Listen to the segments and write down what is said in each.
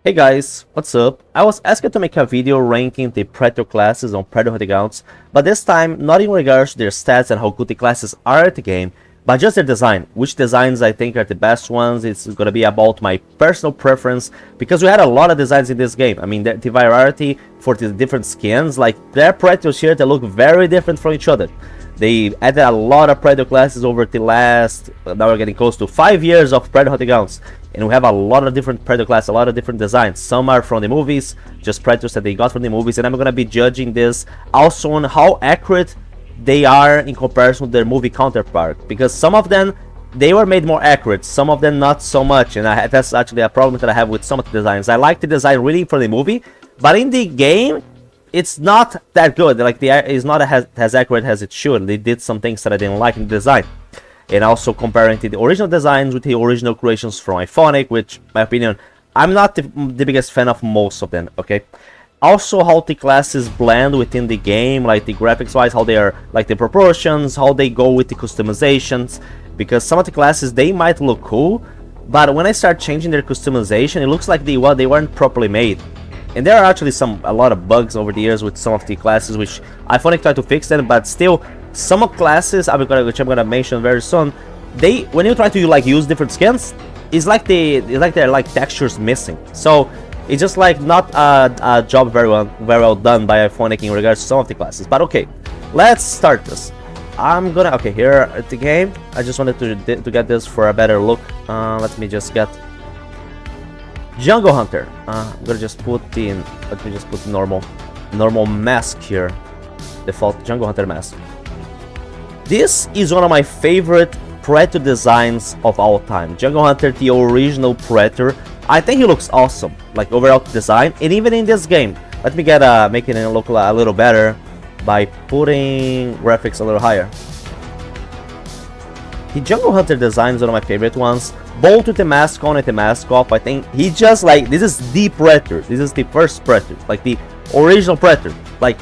Hey guys, what's up? I was asked to make a video ranking the Predator classes on Predator hunting grounds, but this time not in regards to their stats and how good the classes are at the game, but just their design. Which designs I think are the best ones. It's gonna be about my personal preference, because we had a lot of designs in this game. I mean, the variety for the different skins, like there are Predators here that look very different from each other. They added a lot of Predator classes over the last, now we're getting close to 5 years of Predator hunting grounds. And we have a lot of different Predator classes, a lot of different designs. Some are from the movies, just Predators that they got from the movies. And I'm going to be judging this also on how accurate they are in comparison to their movie counterpart. Because some of them, they were made more accurate, some of them not so much. And that's actually a problem that I have with some of the designs. I like the design really for the movie, but in the game, it's not that good. Like, it's not as accurate as it should. They did some things that I didn't like in the design. And also comparing to the original designs with the original creations from Iconic, which, in my opinion, I'm not the biggest fan of most of them, okay? Also, how the classes blend within the game, like the graphics-wise, how they are, like the proportions, how they go with the customizations. Because some of the classes, they might look cool, but when I start changing their customization, it looks like they weren't properly made. And there are actually a lot of bugs over the years with some of the classes, which Iconic tried to fix them, but still, some of classes, which I'm gonna mention very soon, when you try to like use different skins, it's like they're like textures missing. So it's just like not a job very well done by Iconic in regards to some of the classes. But okay, let's start this. Okay, here at the game, I just wanted to get this for a better look. Let me just get Jungle Hunter. I'm gonna just put in. Let me just put normal mask here. Default Jungle Hunter mask. This is one of my favorite Predator designs of all time. Jungle Hunter, the original Predator. I think he looks awesome, like overall design, and even in this game. Let me get making it look a little better by putting graphics a little higher. The Jungle Hunter design is one of my favorite ones, both with the mask on and the mask off. I think he just like, this is the Predator. This is the first Predator, like the original Predator, like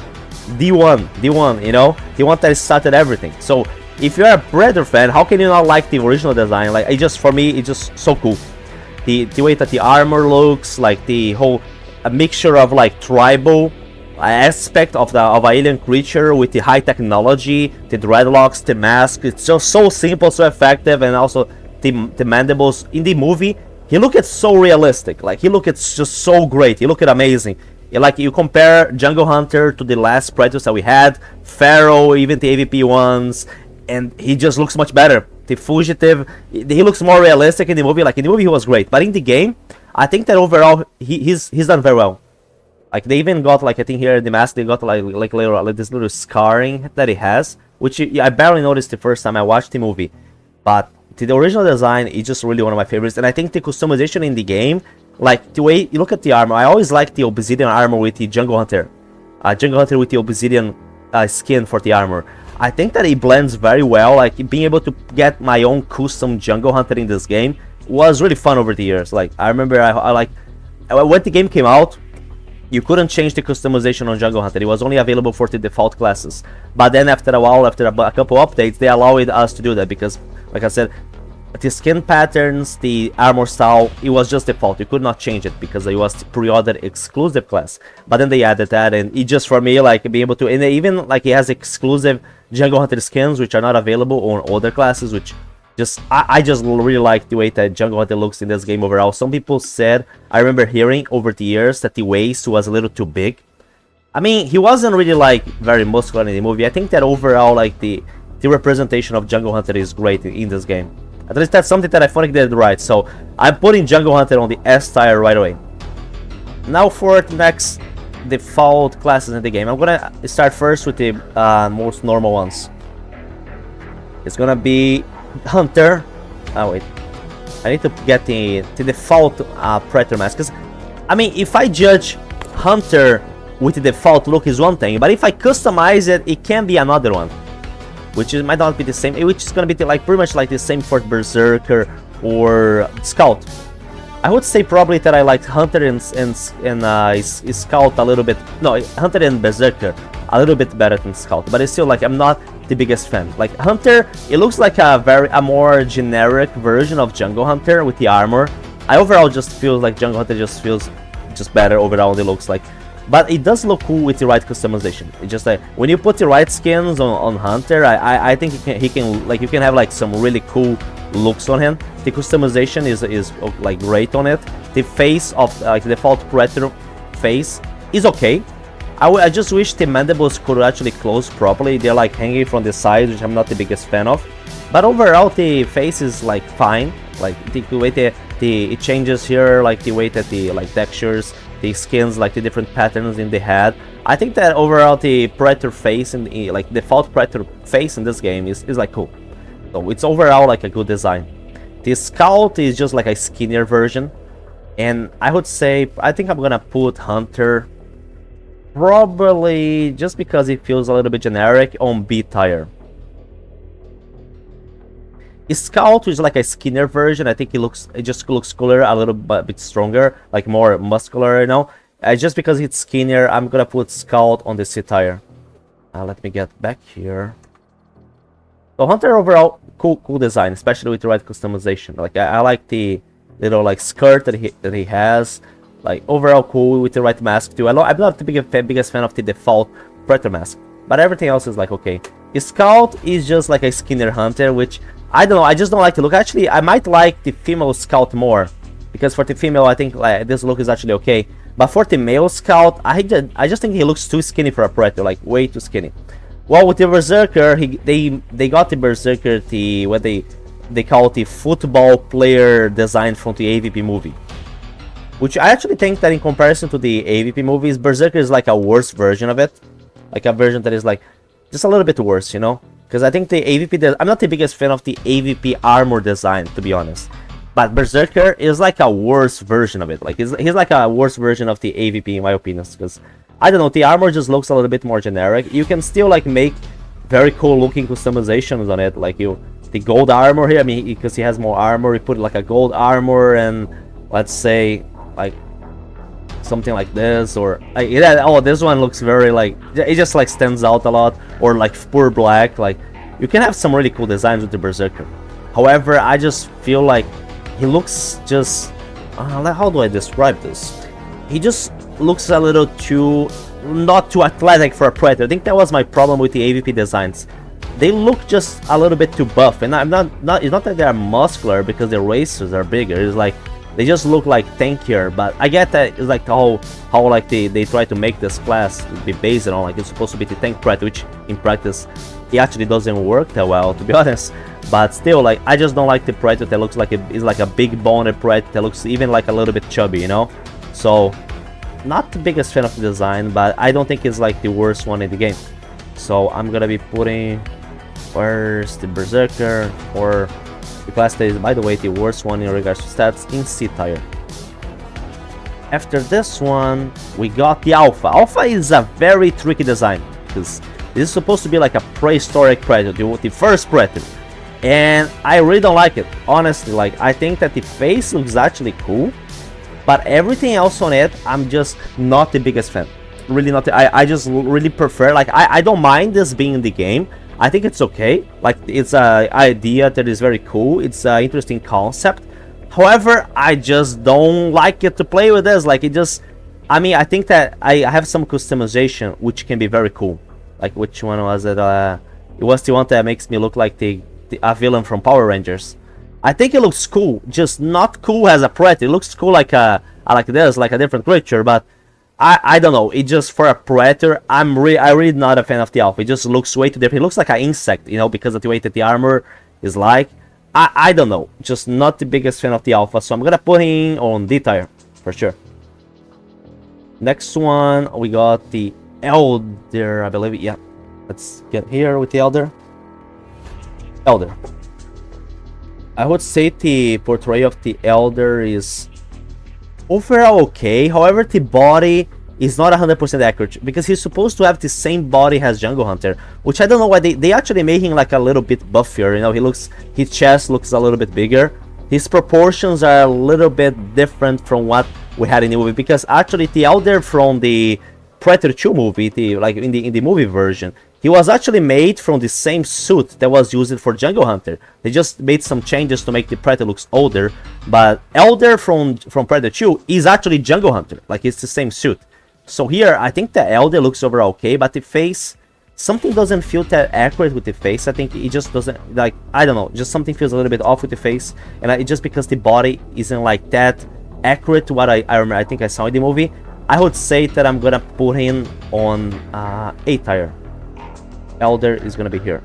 D1, you know, the one that started everything. So if you're a Predator fan, how can you not like the original design? Like, for me, it's just so cool. The way that the armor looks, like the whole a mixture of like tribal aspect of an alien creature with the high technology, the dreadlocks, the mask. It's just so simple, so effective, and also the mandibles in the movie. He looked so realistic. Like, he looked just so great. He looked amazing. Like, you compare Jungle Hunter to the last Predators that we had, Pharaoh, even the AVP ones, and he just looks much better. The Fugitive, he looks more realistic in the movie. Like, in the movie he was great, but in the game, I think that overall he's done very well. Like, they even got, like, I think here in the mask they got like this little scarring that he has, which I barely noticed the first time I watched the movie. But the original design is just really one of my favorites, and I think the customization in the game, like the way you look at the armor, I always like the obsidian armor with the Jungle Hunter. Jungle Hunter with the obsidian skin for the armor. I think that it blends very well. Like, being able to get my own custom Jungle Hunter in this game was really fun over the years. Like, I remember when the game came out, you couldn't change the customization on Jungle Hunter. It was only available for the default classes. But then after a while, after a couple updates, they allowed us to do that because, like I said, the skin patterns, the armor style, it was just default. You could not change it because it was the pre-ordered exclusive class. But then they added that, and it just, for me, like, being able to, and even like it has exclusive Jungle Hunter skins which are not available on other classes, which just, I just really like the way that Jungle Hunter looks in this game overall. Some people said, I remember hearing over the years, that the waist was a little too big. I mean, he wasn't really like very muscular in the movie. I think that overall, like, the representation of Jungle Hunter is great in this game. At least that's something that I thought did right. So I'm putting Jungle Hunter on the S tier right away. Now for the next default classes in the game, I'm gonna start first with the most normal ones. It's gonna be Hunter. Oh wait, I need to get the default Predator mask. Cause I mean, if I judge Hunter with the default look is one thing, but if I customize it, it can be another one. Which might not be the same, which is gonna be like pretty much like the same for Berserker or Scout. I would say probably that I like Hunter and Scout a little bit. No, Hunter and Berserker a little bit better than Scout, but it's still like I'm not the biggest fan. Like Hunter, it looks like a more generic version of Jungle Hunter with the armor. I overall just feel like Jungle Hunter just feels just better overall it looks like. But it does look cool with the right customization. It's just like when you put the right skins on Hunter, I think he can like you can have like some really cool looks on him. The customization is like great on it. The face of like the default Predator face is okay. I just wish the mandibles could actually close properly. They're like hanging from the sides, which I'm not the biggest fan of. But overall, the face is like fine. Like the way it changes here, like the way that the like textures, the skins, like the different patterns in the head. I think that overall the Predator face and the like default Predator face in this game is like cool. So it's overall like a good design. The Scout is just like a skinnier version, and I would say I think I'm gonna put Hunter probably just because it feels a little bit generic on B tier. Scout is like a skinnier version. I think it just looks cooler, a little bit stronger, like more muscular, you know. Just because it's skinnier, I'm gonna put Scout on the C tier. Let me get back here. So Hunter overall cool design, especially with the right customization. Like I like the little like skirt that he has. Like overall cool with the right mask too. I'm not the biggest fan of the default Predator mask, but everything else is like okay. Scout is just like a skinnier Hunter, which I don't know. I just don't like the look. Actually, I might like the female Scout more, because for the female, I think like, this look is actually okay. But for the male Scout, I just think he looks too skinny for a Predator, like way too skinny. Well, with the Berserker, they got the Berserker what they call the football player design from the AVP movie. Which I actually think that in comparison to the AVP movies, Berserker is like a worse version of it. Like a version that is like just a little bit worse, you know? Because I think the AVP, I'm not the biggest fan of the AVP armor design, to be honest. But Berserker is like a worse version of it. Like he's like a worse version of the AVP in my opinion. Because I don't know, the armor just looks a little bit more generic. You can still like make very cool looking customizations on it. Like the gold armor here, I mean, because he has more armor, you put like a gold armor and let's say like something like this, or like oh, this one looks very like it just like stands out a lot, or like pure black. Like you can have some really cool designs with the Berserker. However, I just feel like he looks just how do I describe this? He just looks a little too not too athletic for a Predator. I think that was my problem with the AVP designs. They look just a little bit too buff, and it's not that they are muscular because their racers are bigger. It's like they just look like tankier, but I get that it's like how like they try to make this class be based on like it's supposed to be the tank Predator, which in practice it actually doesn't work that well, to be honest. But still, like I just don't like the Predator that looks like it's like a big boned Predator that looks even like a little bit chubby, you know. So not the biggest fan of the design, but I don't think it's like the worst one in the game. So I'm gonna be putting where's the Berserker, or the class that is, by the way, the worst one in regards to stats, in C tier. After this one, we got the Alpha. Alpha is a very tricky design, because this is supposed to be like a prehistoric Predator, the first Predator. And I really don't like it, honestly. Like, I think that the face looks actually cool, but everything else on it, I'm just not the biggest fan. Really not, I just really prefer, like, I don't mind this being in the game. I think it's okay, like it's an idea that is very cool, it's an interesting concept. However, I just don't like it to play with this, like it just, I mean, I think that I have some customization which can be very cool. Like which one was it? It was the one that makes me look like a villain from Power Rangers. I think it looks cool, just not cool as a Predator. It looks cool like like this, like a different creature, but I don't know, it just for a Predator, I'm really not a fan of the Alpha. It just looks way too different. It looks like an insect, you know, because of the way that the armor is like. I don't know, just not the biggest fan of the Alpha, so I'm gonna put him on D tier, for sure. Next one, we got the Elder, I believe, yeah. Let's get here with the Elder. I would say the portrayal of the Elder is overall okay, however the body is not 100% accurate, because he's supposed to have the same body as Jungle Hunter, which I don't know why they actually made him like a little bit buffier, you know. His chest looks a little bit bigger, his proportions are a little bit different from what we had in the movie, because actually the Elder from the Predator 2 movie, like in the movie version, he was actually made from the same suit that was used for Jungle Hunter. They just made some changes to make the Predator looks older, but Elder from Predator 2 is actually Jungle Hunter, like it's the same suit. So here, I think the Elder looks overall okay, but the face, something doesn't feel that accurate with the face. I think it just doesn't, like, I don't know, just something feels a little bit off with the face, and it's just because the body isn't like that accurate to what I remember. I think I saw in the movie. I would say that I'm gonna put him on A tier. Elder is gonna be here,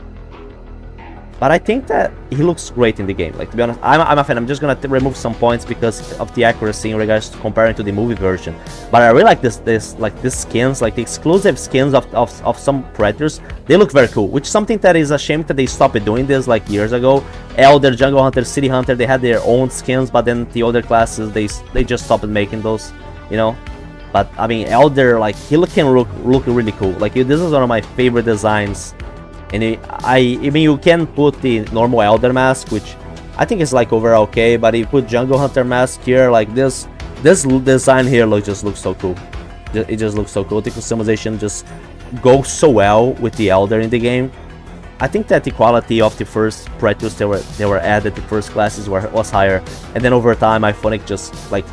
but I think that he looks great in the game. Like, to be honest, I'm a fan. I'm just gonna remove some points because of the accuracy in regards to comparing to the movie version. But I really like this skins, like the exclusive skins of some Predators. They look very cool, which is something that is a shame that they stopped doing this like years ago. Elder, Jungle Hunter, City Hunter, they had their own skins, but then the other classes they just stopped making those, you know. But I mean, Elder, like, he can look really cool. Like, this is one of my favorite designs. And I mean, you can put the normal Elder mask, which I think is like overall okay. But if you put Jungle Hunter mask here, like this design here just looks so cool. It just looks so cool. The customization just goes so well with the Elder in the game. I think that the quality of the first Predators that were added, the first classes was higher, and then over time, Iphonic just like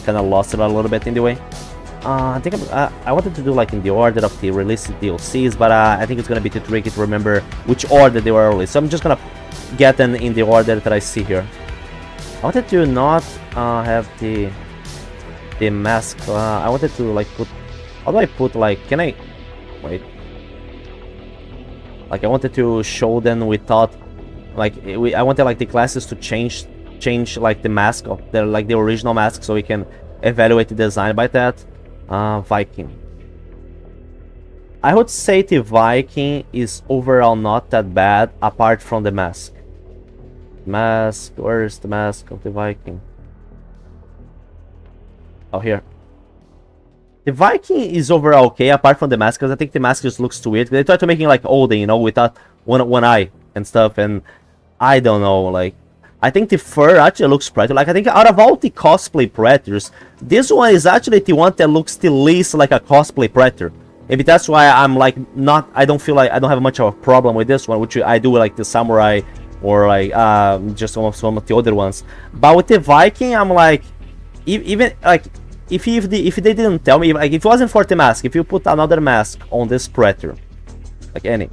kind of lost it a little bit in the way. I think I wanted to do like in the order of the released DLCs, but I think it's gonna be too tricky to remember which order they were released. So I'm just gonna get them in the order that I see here. I wanted to not have the mask. I wanted to like put. How do I put like? Can I wait? Like, I wanted to show them without, like, I wanted like the classes to change like the mask of the original mask, so we can evaluate the design by that. Viking. I would say the Viking is overall not that bad, apart from the mask. Where is the mask of the Viking? Oh, here. The Viking is overall okay, apart from the mask, because I think the mask just looks too weird. They try to make it like Odin, you know, without one eye and stuff, and I don't know, like, I think the fur actually looks Predator. Like, I think out of all the cosplay Predators, this one is actually the one that looks the least like a cosplay Predator. Maybe that's why I'm like I don't feel like I don't have much of a problem with this one, which I do like the Samurai or like just some of the other ones. But with the Viking, I'm like, even like, if they didn't tell me, like, if it wasn't for the mask, if you put another mask on this Predator, like any,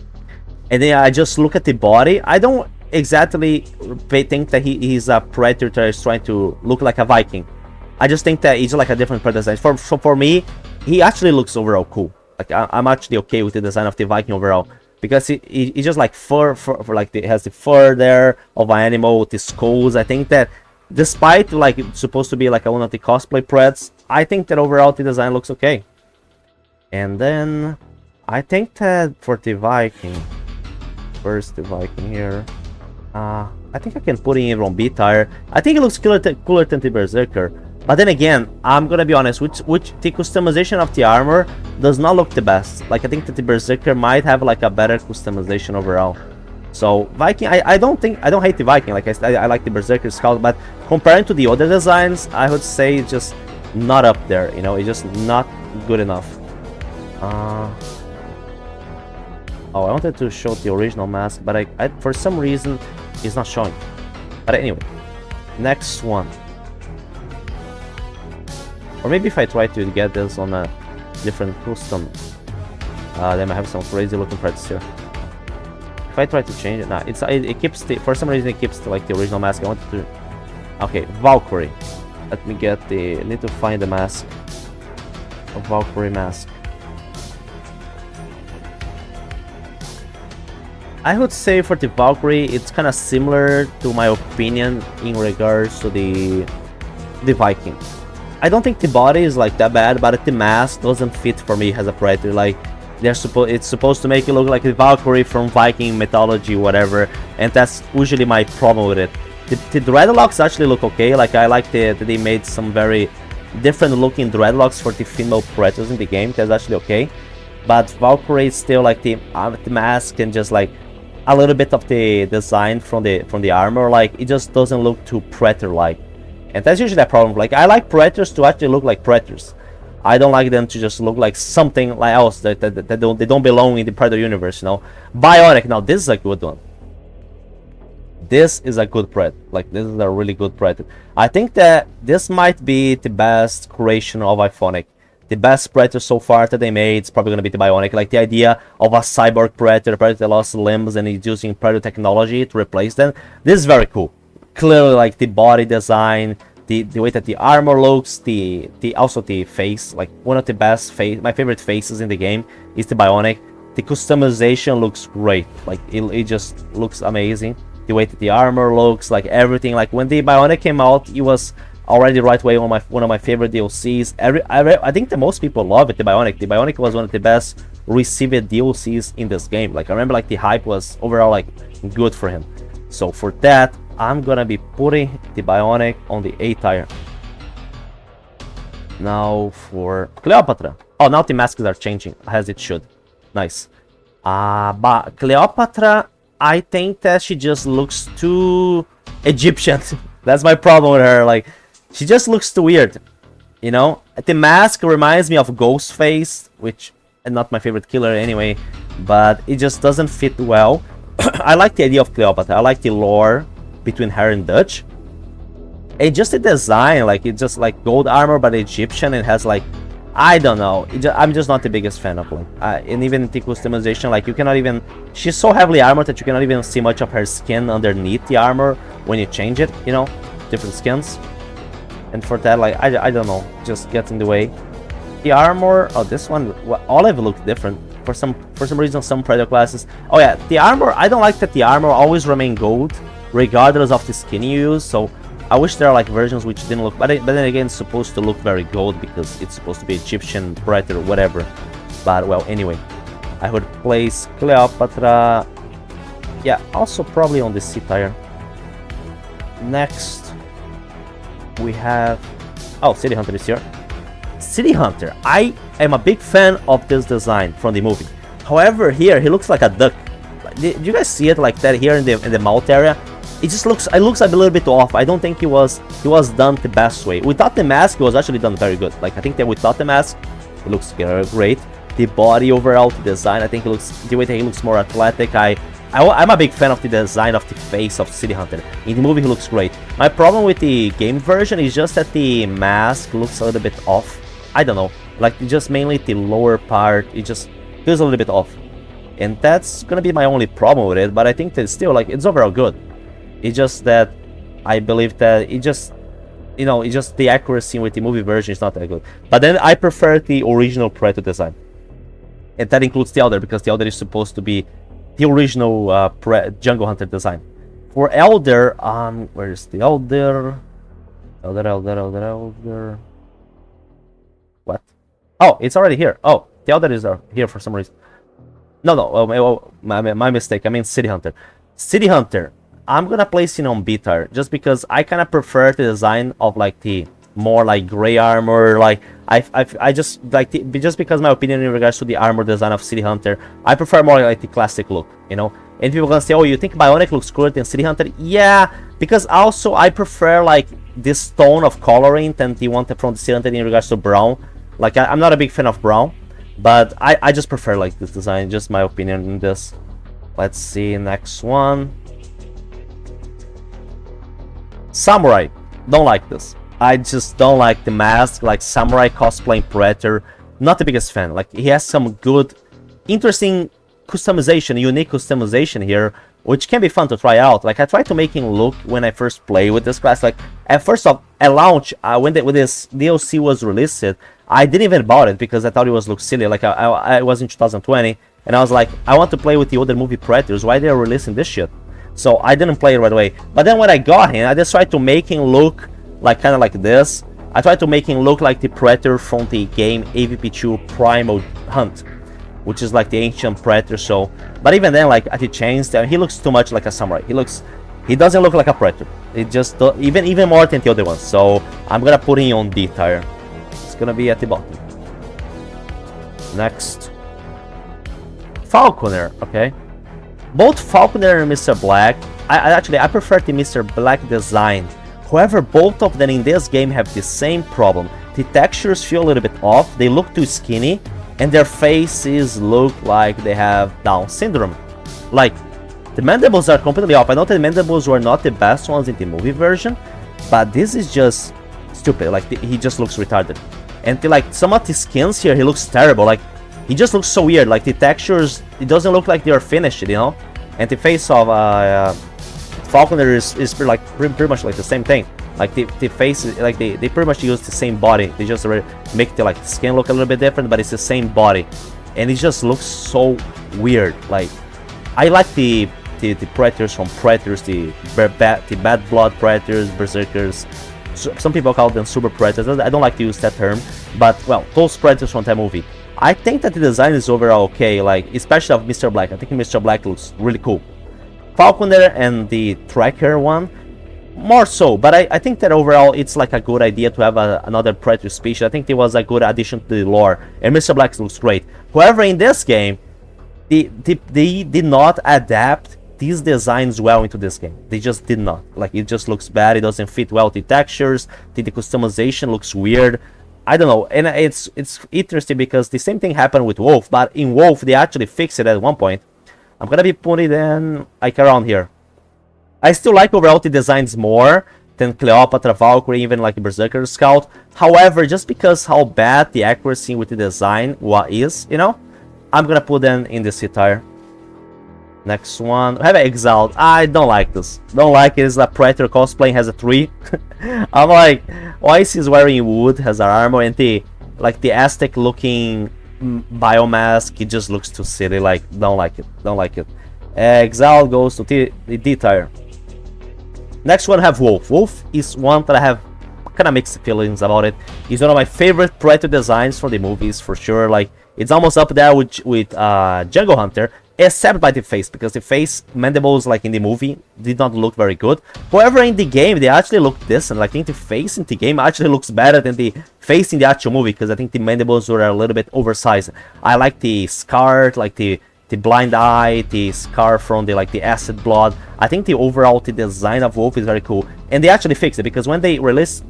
and then I just look at the body, I don't exactly think that he's a Predator that is trying to look like a Viking. I just think that he's like a different Predator design. For me, he actually looks overall cool. Like, I'm actually okay with the design of the Viking overall, because he just like fur like it has the fur there of an animal with the skulls. I think that despite like it's supposed to be like one of the cosplay Preds, I think that overall the design looks okay. And then I think that for the Viking, where's the Viking here? I think I can put him on B tier. I think it looks cooler than the Berserker. But then again, I'm gonna be honest, which the customization of the armor does not look the best. Like, I think that the Berserker might have like a better customization overall. So Viking, I don't hate the Viking. Like I like the Berserker Scout, but comparing to the other designs, I would say it's just not up there. You know, it's just not good enough. Oh, I wanted to show the original mask, but I for some reason it's not showing. But anyway, next one. Or maybe if I try to get this on a different custom, then I have some crazy looking parts here. If I try to change it, nah, it keeps the, for some reason it keeps the, like the original mask. I wanted to, okay, Valkyrie. Let me get the, I need to find the mask, a Valkyrie mask. I would say for the Valkyrie, it's kind of similar to my opinion in regards to the Viking. I don't think the body is like that bad, but the mask doesn't fit for me as a Predator. Like, it's supposed to make it look like the Valkyrie from Viking mythology, whatever, and that's usually my problem with it. The dreadlocks actually look okay. Like, I like that they made some very different looking dreadlocks for the female Predators in the game. That's actually okay, but Valkyrie is still like the mask and just like a little bit of the design from the armor. Like, it just doesn't look too Predator-like. And that's usually a problem. Like, I like Predators to actually look like Predators. I don't like them to just look like something like else that they don't belong in the Predator universe, you know. Bionic, now this is a good one. This is a good Predator. Like, this is a really good Predator. I think that this might be the best creation of Iconic. The best Predator so far that they made is probably going to be the Bionic. Like, the idea of a cyborg Predator, Predator that lost limbs and is using Predator technology to replace them. This is very cool. Clearly, like, the body design, the way that the armor looks, also the face, like one of the best my favorite faces in the game is the Bionic. The customization looks great, like it just looks amazing. The way that the armor looks, like everything, like when the Bionic came out, it was already right away one of my favorite DLCs. I think that most people love it. The Bionic was one of the best received DLCs in this game. Like I remember, like the hype was overall like good for him. So for that, I'm gonna be putting the Bionic on the A tier. Now for Cleopatra. Oh, now the masks are changing as it should. Nice. But Cleopatra, I think that she just looks too Egyptian. That's my problem with her. Like, she just looks too weird. You know, the mask reminds me of Ghostface, which is not my favorite killer anyway, but it just doesn't fit well. I like the idea of Cleopatra. I like the lore between her and Dutch. And just the design, like it's just like gold armor but Egyptian, and has like, I don't know, I'm just not the biggest fan of like, and even the customization, like you cannot even, she's so heavily armored that you cannot even see much of her skin underneath the armor when you change it, you know, different skins. And for that, like, I don't know, just gets in the way. The armor, oh, this one, all of it looks different. For some reason, some Predator classes. Oh yeah, the armor, I don't like that the armor always remain gold, regardless of the skin you use. So I wish there are like versions which didn't look, but then again, it's supposed to look very gold because it's supposed to be Egyptian, Predator, whatever. But well, anyway, I would place Cleopatra, yeah, also probably on the C tier. Next, we have, oh, City Hunter is here. City Hunter, I am a big fan of this design from the movie. However, here he looks like a duck. Did you guys see it like that here in the mouth area? It just looks, a little bit off. I don't think he was done the best way. Without the mask, it was actually done very good. Like I think that without the mask, it looks great. The body overall, the design, I think it looks, the way that he looks more athletic. I'm a big fan of the design of the face of City Hunter. In the movie, he looks great. My problem with the game version is just that the mask looks a little bit off. I don't know, like just mainly the lower part, it just feels a little bit off. And that's gonna be my only problem with it, but I think that still, like, it's overall good. It's just that I believe that it just, you know, it's just the accuracy with the movie version is not that good. But then I prefer the original Predator design. And that includes the Elder, because the Elder is supposed to be the original Jungle Hunter design. For Elder, where's the Elder? Elder. What? Oh, it's already here. Oh, the Elder is here for some reason. No, my mistake. I mean City Hunter. City Hunter, I'm gonna place it on B tier just because I kind of prefer the design of like the more like gray armor. Like I just like just because my opinion in regards to the armor design of City Hunter, I prefer more like the classic look, you know. And people are gonna say, oh, you think Bionic looks cooler than City Hunter? Yeah, because also I prefer like this tone of coloring than the one from the City Hunter in regards to brown. Like I'm not a big fan of brown, but I just prefer like this design, just my opinion in this. Let's see, next one. Samurai, don't like this. I just don't like the mask, like Samurai cosplaying Predator. Not the biggest fan. Like he has some good, interesting customization, unique customization here, which can be fun to try out. Like I tried to make him look when I first play with this class. Like at first off, at launch, when this DLC was released, I didn't even bought it because I thought it was look silly. Like I was in 2020, and I was like, I want to play with the older movie Predators. Why they're releasing this shit? So I didn't play it right away. But then when I got him, I just tried to make him look like kind of like this. I tried to make him look like the Predator from the game AVP2 Primal Hunt, which is like the ancient Predator. So, but even then, like he changed, he looks too much like a samurai. He doesn't look like a Predator. It just even more than the other ones. So I'm gonna put him on D tier. It's gonna be at the bottom. Next, Falconer. Okay, both Falconer and Mr. Black. I prefer the Mr. Black design. However, both of them in this game have the same problem. the textures feel a little bit off. They look too skinny, and their faces look like they have Down syndrome. Like, the mandibles are completely off. I know that the mandibles were not the best ones in the movie version, but this is just stupid. Like, he just looks retarded. And like some of the skins here, he looks terrible. Like, he just looks so weird. Like, the textures, it doesn't look like they are finished, you know. And the face of Falconer is like pretty much like the same thing. Like the face, like they pretty much use the same body. They just make the like skin look a little bit different, but it's the same body, and it just looks so weird. Like, I like the Predators from Predators, the bad blood Predators, Berserkers. So, some people call them super Predators. I don't like to use that term, but well, those Predators from that movie. I think that the design is overall okay. Like, especially of Mr. Black. I think Mr. Black looks really cool. Falconer and the Tracker one, more so, but I think that overall it's like a good idea to have another Predator species. I think it was a good addition to the lore, and Mr. Black looks great. However, in this game, they did not adapt these designs well into this game. They just did not. Like, it just looks bad. It doesn't fit well with the textures. The customization looks weird. I don't know, and it's interesting because the same thing happened with Wolf, but in Wolf they actually fixed it at one point. I'm gonna be putting them like around here. I still like overall the designs more than Cleopatra, Valkyrie, even like Berserker Scout. However, just because how bad the accuracy with the design is, you know, I'm gonna put them in the C tier. Next one, I have Exiled. I don't like this. Don't like it. It's a Predator cosplay, has a 3. I'm like, why is he wearing wood, has an armor, and the Aztec looking biomask, it just looks too silly. Like, don't like it. Don't like it. Exiled goes to the D tier. Next one, I have Wolf. Wolf is one that I have kind of mixed feelings about it. It's one of my favorite Predator designs from the movies, for sure. Like, it's almost up there with Jungle Hunter, except by the face, because the face mandibles, like in the movie, did not look very good. However, in the game, they actually look decent. Like, I think the face in the game actually looks better than the face in the actual movie, because I think the mandibles were a little bit oversized. I like the scar, like the blind eye, the scar from the acid blood. I think the overall design of Wolf is very cool, and they actually fixed it, because when they released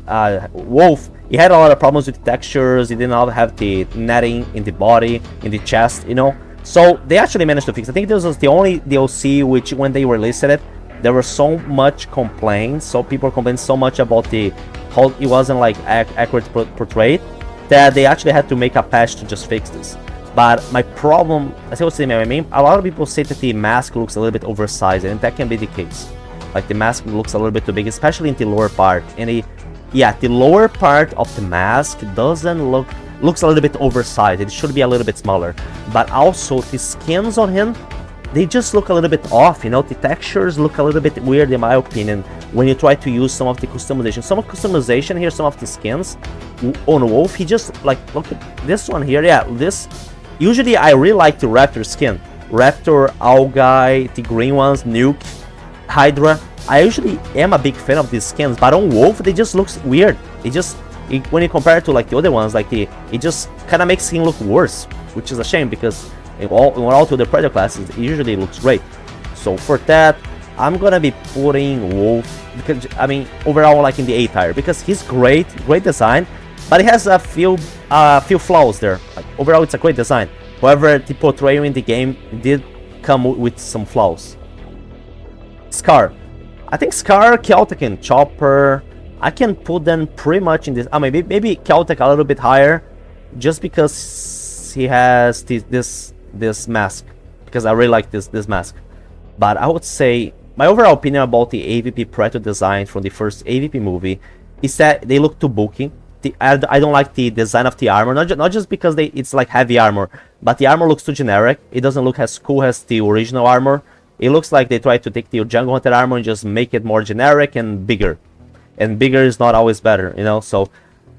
Wolf, he had a lot of problems with the textures. He did not have the netting in the body, in the chest, you know. So they actually managed to fix it. I think this was the only DLC which, when they released it, there were so much complaints. So people complained so much about how it wasn't like accurate portrayed, that they actually had to make a patch to just fix this. But my problem, I say what's the name. A lot of people say that the mask looks a little bit oversized, and that can be the case. Like, the mask looks a little bit too big, especially in the lower part. And the lower part of the mask doesn't looks a little bit oversized. It should be a little bit smaller. But also the skins on him, they just look a little bit off, you know. The textures look a little bit weird, in my opinion, when you try to use some of the customization. Some of customization here, some of the skins on Wolf, he just, like, look at this one here. Yeah, this, usually I really like the Raptor skin. Raptor, Algae, the green ones, Nuke, Hydra. I usually am a big fan of these skins, but on Wolf, they just looks weird. When you compare it to like the other ones, like it just kind of makes him look worse, which is a shame, because in all to the Predator classes, it usually looks great. So for that, I'm gonna be putting Wolf, because I mean overall like in the A tier, because he's great design, but he has a few flaws there. Like, overall, it's a great design. However, the portrayal in the game did come with some flaws. Scar. I think Scar, Celtic, and Chopper, I can put them pretty much in this. I mean, maybe Celtic a little bit higher, just because he has this mask. Because I really like this mask. But I would say my overall opinion about the AVP Predator design from the first AVP movie is that they look too bulky. I don't like the design of the armor, not just because it's like heavy armor, but the armor looks too generic. It doesn't look as cool as the original armor. It looks like they tried to take the Jungle Hunter armor and just make it more generic and bigger. And bigger is not always better, you know. So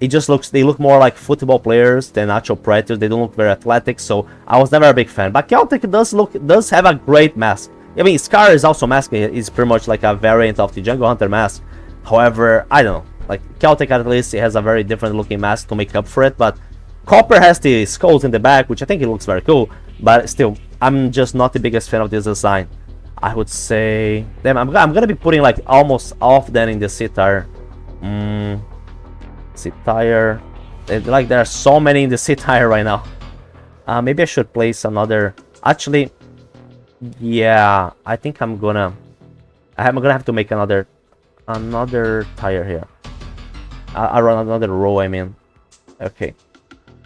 it just they look more like football players than actual Predators. They don't look very athletic, so I was never a big fan. But Celtic does have a great mask. I mean, Scar is also mask. It's pretty much like a variant of the Jungle Hunter mask. However, I don't know. Like, Celtic at least, it has a very different looking mask to make up for it. But Copper has the skulls in the back, which I think it looks very cool. But still, I'm just not the biggest fan of this design. I would say, damn, I'm gonna be putting like almost all of them in the C tier. C tier. Like there are so many in the C tier right now. Maybe I should place another. Actually, yeah, I think I'm gonna have to make another tire here. I run another row. I mean, okay,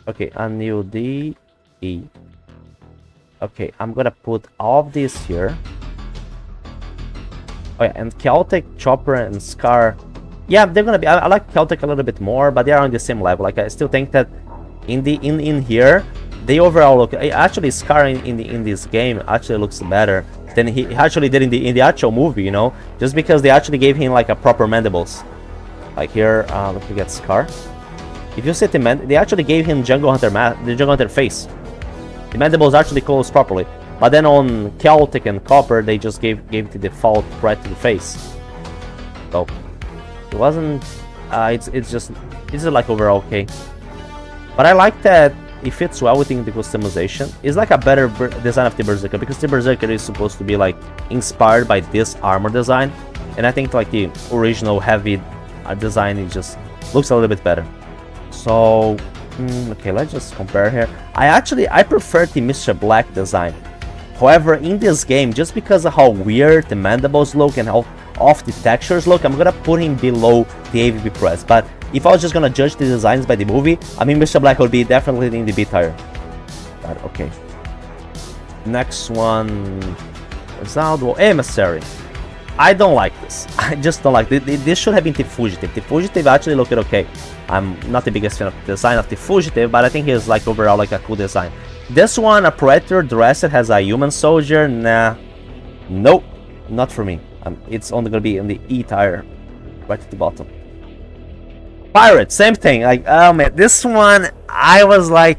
a new D E. Okay, I'm gonna put all of these here. Oh yeah, and Celtic, Chopper, and Scar. Yeah, they're gonna be. I like Celtic a little bit more, but they are on the same level. Like I still think that in here, they overall look. Actually, Scar in this game actually looks better than he actually did in the actual movie. You know, just because they actually gave him like a proper mandibles. Like here, let me get Scar. If you see they actually gave him the Jungle Hunter face. The mandibles actually closed properly. But then on Celtic and Copper, they just gave the default right to the face. So it wasn't. It's just like overall okay. But I like that it fits well within the customization. It's like a better design of the Berserker, because the Berserker is supposed to be like inspired by this armor design, and I think like the original heavy design, it just looks a little bit better. So okay, let's just compare here. I prefer the Mr. Black design. However, in this game, just because of how weird the mandibles look and how off the textures look, I'm gonna put him below the AVP press. But if I was just gonna judge the designs by the movie, I mean, Mr. Black would be definitely in the B tier. But okay. Next one, Zaldo Emissary. I don't like this. I just don't like it. This should have been the Fugitive. The Fugitive actually looked okay. I'm not the biggest fan of the design of the Fugitive, but I think it's like overall like a cool design. This one, a Predator dressed has a human soldier. Nah, nope, not for me. It's only gonna be in the E tier, right at the bottom. Pirate, same thing. Like, oh man, this one I was like,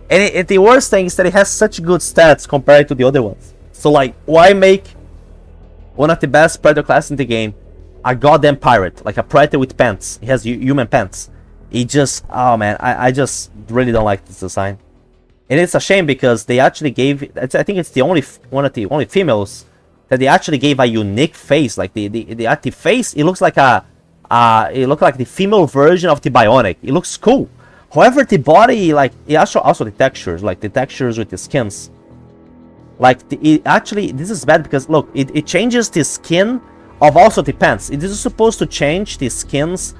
and the worst thing is that it has such good stats compared to the other ones. So like, why make one of the best Predator classes in the game a goddamn pirate, like a Predator with pants? He has human pants. It just, oh man, I just really don't like this design. And it's a shame because they actually gave, I think it's the only one of the only females that they actually gave a unique face. Like the face, it looks like it looked like the female version of the Bionic. It looks cool. However, the body, like, it also the textures, like the textures with the skins. Like it actually, this is bad because look, it changes the skin of also the pants. It is supposed to change the skins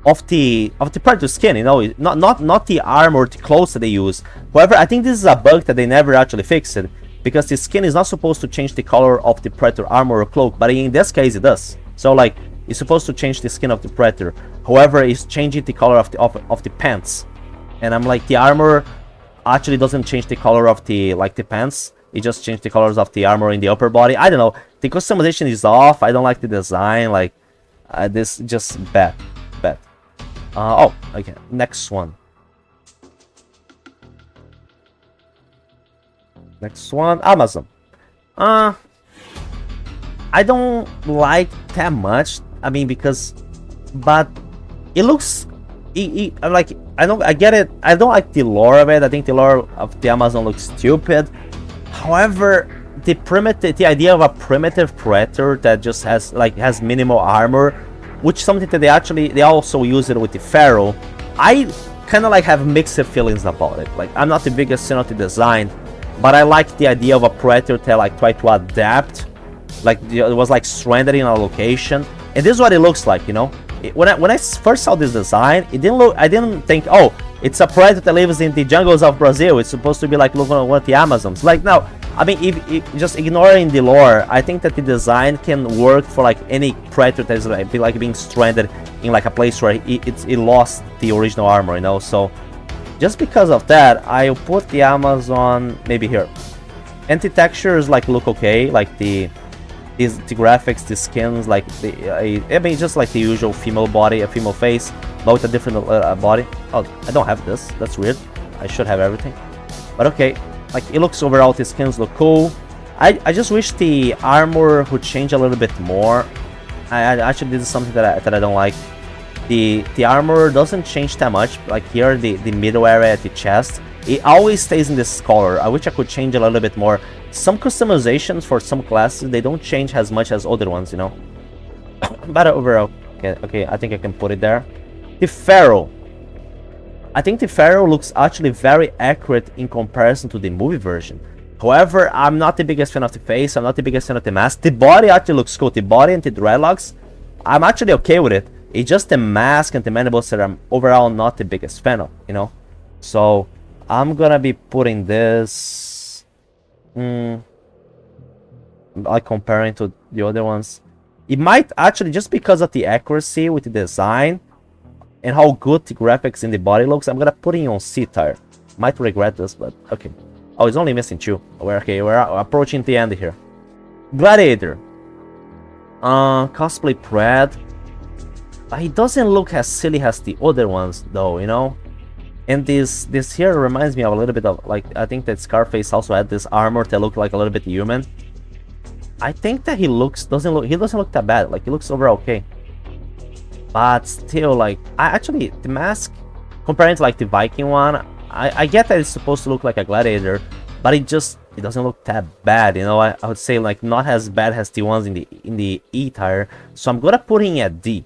of the Predator skin, you know, not the armor or the clothes that they use. However, I think this is a bug that they never actually fixed, because the skin is not supposed to change the color of the Predator armor or cloak, but in this case it does. So like, it's supposed to change the skin of the Predator. However, it's changing the color of the pants. And I'm like, the armor actually doesn't change the color of the pants. It just changed the colors of the armor in the upper body. I don't know. The customization is off. I don't like the design. Like, this just bad. Oh, okay. Next one. Amazon. I don't like that much. I mean, but it looks. Like, I get it. I don't like the lore of it. I think the lore of the Amazon looks stupid. However, the idea of a primitive Predator that just has minimal armor, which something that they also use it with the Pharaoh. I kind of like have mixed feelings about it. Like, I'm not the biggest fan of the design, but I like the idea of a Predator that like try to adapt. Like, it was like stranded in a location, and this is what it looks like, you know. When I first saw this design, I didn't think, oh, it's a Predator that lives in the jungles of Brazil. It's supposed to be like looking at one of the Amazons. Like, no, I mean, if just ignoring the lore, I think that the design can work for like any Predator that is like being stranded in like a place where it lost the original armor, you know. So just because of that, I'll put the Amazon maybe here. And the textures like look okay, like the graphics, the skins, like I mean, just like the usual female body, a female face, but with a different body. Oh, I don't have this. That's weird. I should have everything. But okay, like it looks overall, the skins look cool. I just wish the armor would change a little bit more. Actually, this is something that I don't like. The armor doesn't change that much. Like here, the middle area at the chest, it always stays in this color. I wish I could change a little bit more. Some customizations for some classes, they don't change as much as other ones, you know. But overall, okay, I think I can put it there. The Pharaoh. I think the Pharaoh looks actually very accurate in comparison to the movie version. However, I'm not the biggest fan of the face, I'm not the biggest fan of the mask. The body actually looks cool, the body and the dreadlocks, I'm actually okay with it. It's just the mask and the mandibles that I'm overall not the biggest fan of, you know? So, I'm gonna be putting this... like comparing to the other ones. It might actually, just because of the accuracy with the design and how good the graphics in the body looks, I'm gonna put it on C tier. Might regret this, but okay. Oh, it's only missing 2. We're approaching the end here. Gladiator. Cosplay Pred. He doesn't look as silly as the other ones, though, you know. And this here reminds me of a little bit of, like, I think that Scarface also had this armor that looked like a little bit human. I think that he doesn't look that bad. Like, he looks overall okay. But still, like, the mask, comparing to like the Viking one, I get that it's supposed to look like a gladiator, but it doesn't look that bad, you know. I would say like not as bad as the ones in the E tier. So I'm gonna put in at D.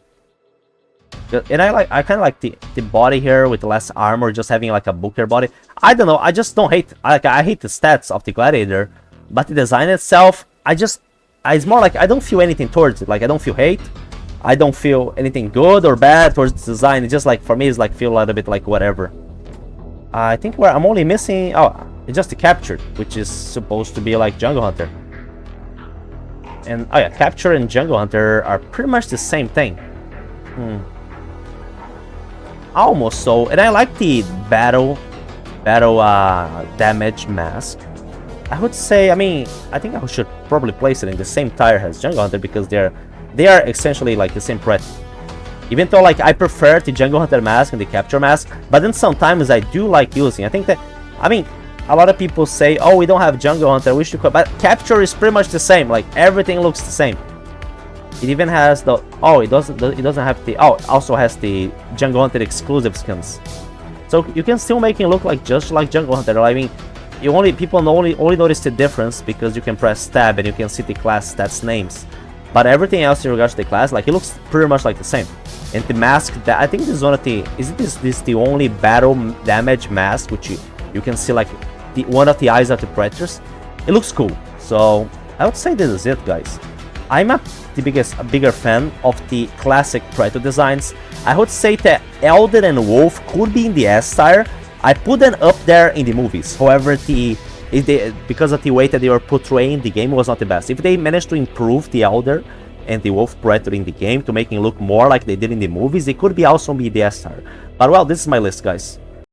And I kind of like the body here with less armor, just having like a bulkier body. I don't know, I just don't hate, I hate the stats of the gladiator, but the design itself, it's more like I don't feel anything towards it. Like, I don't feel hate, I don't feel anything good or bad towards the design. It's just like, for me, it's like feel a little bit like whatever. I think where I'm only missing, it's just the captured, which is supposed to be like Jungle Hunter. And oh yeah, capture and Jungle Hunter are pretty much the same thing. Almost so. And I like the battle damage mask. I would say, I mean, I think I should probably place it in the same tier as Jungle Hunter, because they are essentially like the same threat. Even though, like, I prefer the Jungle Hunter mask and the capture mask, but then sometimes I do like using. I think that, I mean, a lot of people say, oh, we don't have Jungle Hunter, we should, but capture is pretty much the same. Like, everything looks the same. It even has the, it doesn't have the, it also has the Jungle Hunter exclusive skins. So you can still make it look like just like Jungle Hunter. I mean, people only notice the difference because you can press tab and you can see the class stats names. But everything else in regards to the class, like, it looks pretty much like the same. And the mask, that I think this is one of the, this the only battle damage mask which you can see like one of the eyes of the predators. It looks cool. So I would say this is it, guys. I'm a bigger fan of the classic Predator designs. I would say that Elder and Wolf could be in the S tier. I put them up there in the movies. However, because of the way that they were portraying the game, was not the best. If they managed to improve the Elder and the Wolf Predator in the game to make it look more like they did in the movies, it could be also be the S tier. But well, this is my list, guys.